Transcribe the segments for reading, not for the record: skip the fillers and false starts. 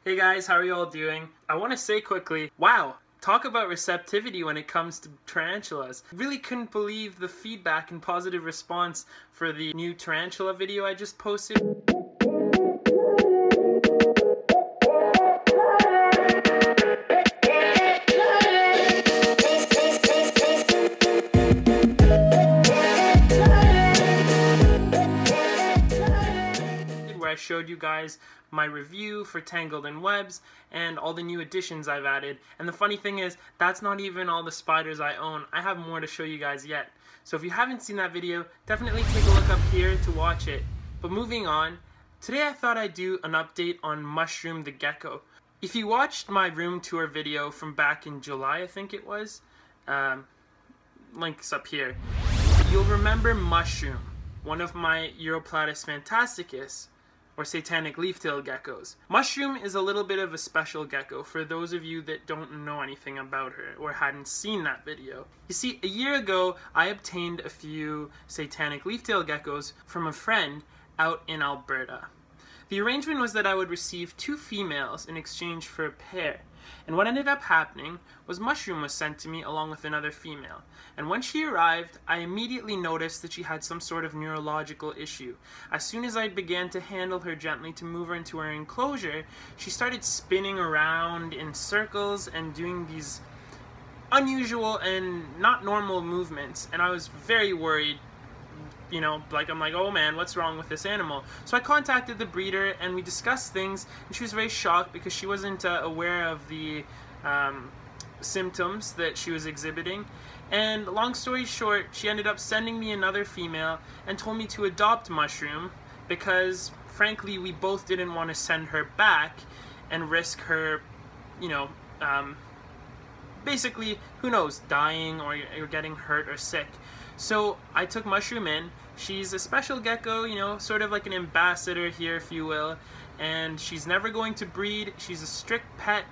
Hey guys, how are you all doing? I want to say quickly, wow, talk about receptivity when it comes to tarantulas. Really couldn't believe the feedback and positive response for the new tarantula video I just posted. Where I showed you guys my review for Tangled in Webs and all the new additions I've added. And the funny thing is, that's not even all the spiders I own. I have more to show you guys yet. So if you haven't seen that video, definitely take a look up here to watch it. But moving on, today I thought I'd do an update on Mushroom the Gecko. If you watched my room tour video from back in July, I think it was, links up here, you'll remember Mushroom, one of my Uroplatus phantasticus, or satanic leaf-tailed geckos. Mushroom is a little bit of a special gecko for those of you that don't know anything about her or hadn't seen that video. You see, a year ago I obtained a few satanic leaf-tailed geckos from a friend out in Alberta. The arrangement was that I would receive 2 females in exchange for a pair, and what ended up happening was Mushroom was sent to me along with another female. And when she arrived, I immediately noticed that she had some sort of neurological issue. As soon as I began to handle her gently to move her into her enclosure, she started spinning around in circles and doing these unusual and not normal movements, and I was very worried. You know, I'm like, oh man, what's wrong with this animal? So I contacted the breeder and we discussed things, and she was very shocked because she wasn't aware of the symptoms that she was exhibiting. And long story short, she ended up sending me another female and told me to adopt Mushroom because, frankly, we both didn't want to send her back and risk her, you know, basically, who knows, dying or getting hurt or sick. So I took Mushroom in. She's a special gecko, you know, sort of like an ambassador here, if you will, and she's never going to breed. She's a strict pet.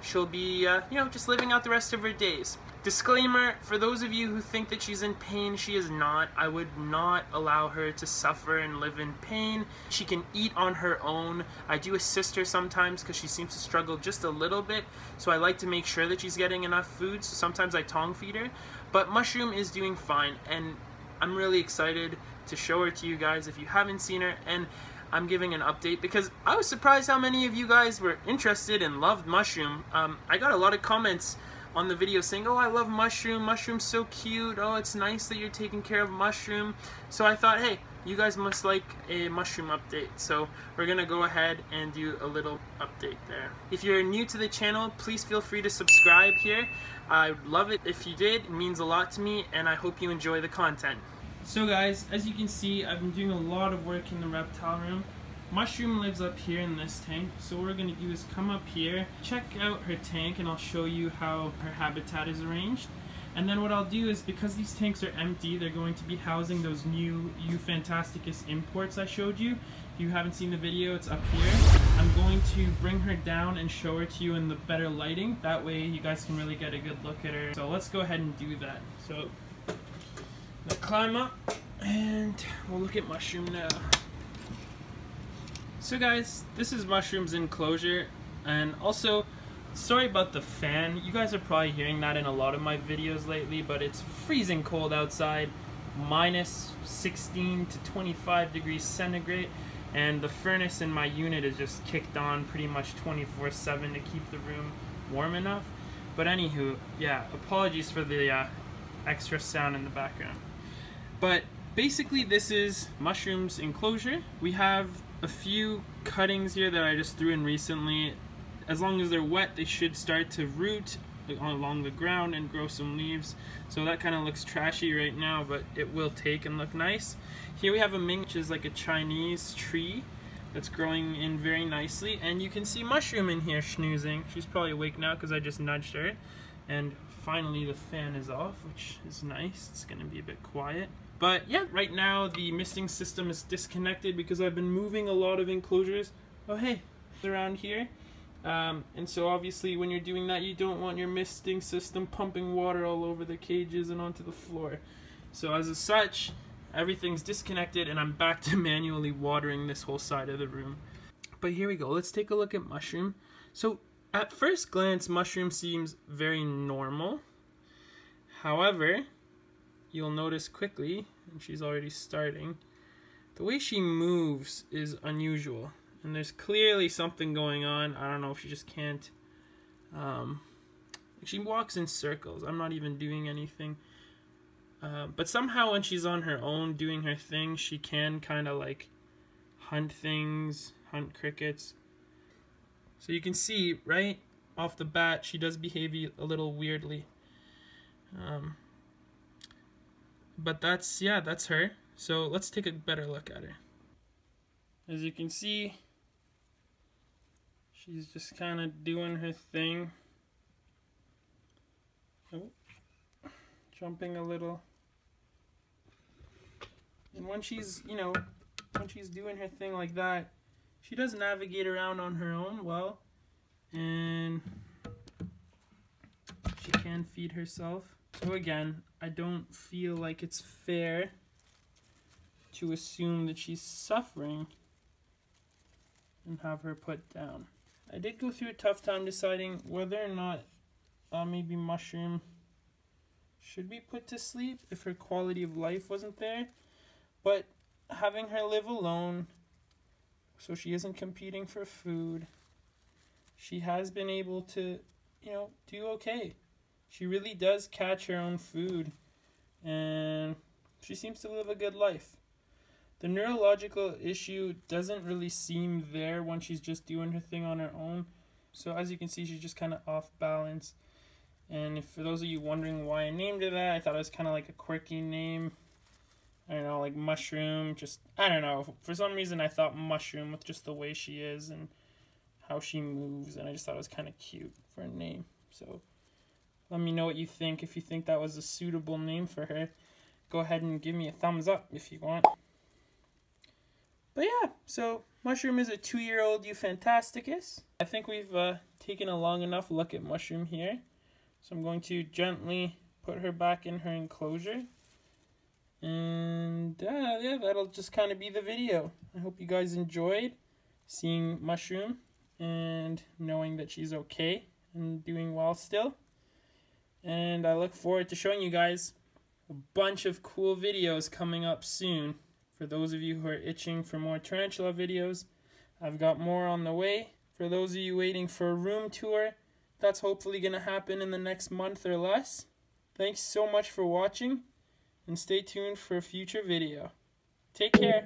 She'll be, you know, just living out the rest of her days. Disclaimer, for those of you who think that she's in pain, she is not. I would not allow her to suffer and live in pain. She can eat on her own. I do assist her sometimes because she seems to struggle just a little bit, so I like to make sure that she's getting enough food, so sometimes I tongue feed her. But Mushroom is doing fine, and I'm really excited to show her to you guys if you haven't seen her, and I'm giving an update because I was surprised how many of you guys were interested and loved Mushroom. I got a lot of comments on the video saying, oh, I love Mushroom, Mushroom's so cute, oh, it's nice that you're taking care of Mushroom. So I thought, hey, you guys must like a Mushroom update, so we're gonna go ahead and do a little update there. If you're new to the channel, please feel free to subscribe here. I'd love it if you did. It means a lot to me, and I hope you enjoy the content. So guys, as you can see, I've been doing a lot of work in the reptile room. Mushroom lives up here in this tank, so what we're going to do is come up here, check out her tank, and I'll show you how her habitat is arranged. And then what I'll do is, because these tanks are empty, they're going to be housing those new phantasticus imports I showed you. If you haven't seen the video, it's up here. I'm going to bring her down and show her to you in the better lighting. That way you guys can really get a good look at her. So let's go ahead and do that. So let's climb up and we'll look at Mushroom now. So guys, this is Mushroom's enclosure, and also, sorry about the fan. You guys are probably hearing that in a lot of my videos lately, but it's freezing cold outside, minus 16 to 25 degrees centigrade, and the furnace in my unit is just kicked on pretty much 24/7 to keep the room warm enough. But anywho, yeah, apologies for the extra sound in the background. But basically, this is Mushroom's enclosure. We have a few cuttings here that I just threw in recently. As long as they're wet, they should start to root along the ground and grow some leaves. So that kind of looks trashy right now, but it will take and look nice. Here we have a ming, which is like a Chinese tree that's growing in very nicely, and you can see Mushroom in here schnoozing. She's probably awake now because I just nudged her. And finally the fan is off, which is nice. It's gonna be a bit quiet. But yeah, right now the misting system is disconnected because I've been moving a lot of enclosures. Oh hey, around here. And so obviously when you're doing that, you don't want your misting system pumping water all over the cages and onto the floor. So as such, everything's disconnected and I'm back to manually watering this whole side of the room. But here we go. Let's take a look at Mushroom. So at first glance, Mushroom seems very normal. However, you'll notice quickly, and she's already starting, the way she moves is unusual. And there's clearly something going on. I don't know if she just can't. She walks in circles. I'm not even doing anything. But somehow when she's on her own doing her thing, she can kind of like hunt things, hunt crickets. So you can see right off the bat, she does behave a little weirdly. But that's her. So let's take a better look at her. As you can see, she's just kind of doing her thing. Oh, jumping a little. And when she's, when she's doing her thing like that, she does navigate around on her own well. And she can feed herself. So again, I don't feel like it's fair to assume that she's suffering and have her put down. I did go through a tough time deciding whether or not maybe Mushroom should be put to sleep if her quality of life wasn't there. But having her live alone, so she isn't competing for food, she has been able to, do okay. She really does catch her own food, and she seems to live a good life. The neurological issue doesn't really seem there when she's just doing her thing on her own. So as you can see, she's just kind of off balance. And for those of you wondering why I named her that, I thought it was kind of like a quirky name. I don't know, like Mushroom, I don't know. For some reason, I thought Mushroom with just the way she is and how she moves. And I just thought it was kind of cute for a name. So let me know what you think. If you think that was a suitable name for her, go ahead and give me a thumbs up if you want. But yeah, so Mushroom is a 2-year-old Phantasticus. I think we've taken a long enough look at Mushroom here. So I'm going to gently put her back in her enclosure. And yeah, that'll just kind of be the video. I hope you guys enjoyed seeing Mushroom and knowing that she's okay and doing well still. And I look forward to showing you guys a bunch of cool videos coming up soon. For those of you who are itching for more tarantula videos, I've got more on the way. For those of you waiting for a room tour, that's hopefully going to happen in the next month or less. Thanks so much for watching, and stay tuned for a future video. Take care.